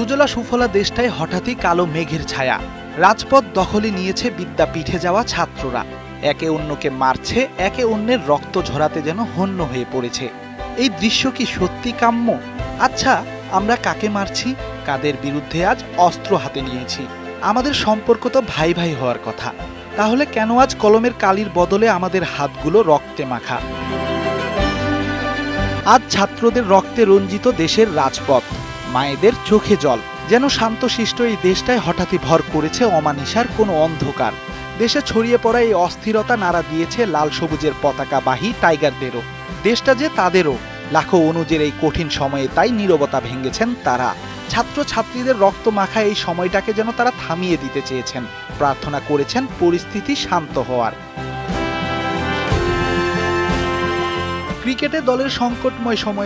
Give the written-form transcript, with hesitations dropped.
সুজলা সুফলা দেশটায় হঠাৎই কালো মেঘের ছায়া। রাজপথ দখলে নিয়েছে বিদ্যাপীঠে যাওয়া ছাত্ররা। একে অন্যকে মারছে, একে অন্যের রক্ত ঝরাতে যেন হন্য হয়ে পড়েছে। এই দৃশ্য কি সত্যি কাম্য? আচ্ছা, আমরা কাকে মারছি? কাদের বিরুদ্ধে আজ অস্ত্র হাতে নিয়েছি? আমাদের সম্পর্ক তো ভাই ভাই হওয়ার কথা। তাহলে কেন আজ কলমের কালির বদলে আমাদের হাতগুলো রক্তে মাখা? আজ ছাত্রদের রক্তে রঞ্জিত দেশের রাজপথ, মায়েদের চোখে জল। যেন শান্তশিষ্ট এই দেশটায় হঠাৎই ভর করেছে অমানিসার কোনো অন্ধকার। দেশে ছড়িয়ে পড়া এই অস্থিরতা নাড়া দিয়েছে লাল সবুজের পতাকাবাহী টাইগারদেরও। দেশটা যে তাদেরও। লাখো অনুজের এই কঠিন সময়ে তাই নীরবতা ভেঙেছেন তারা। ছাত্র ছাত্রীদের রক্ত মাখা এই সময়টাকে যেন তারা থামিয়ে দিতে চেয়েছেন, প্রার্থনা করেছেন পরিস্থিতি শান্ত হওয়ার। ক্রিকেটে দলের সংকটময় সময়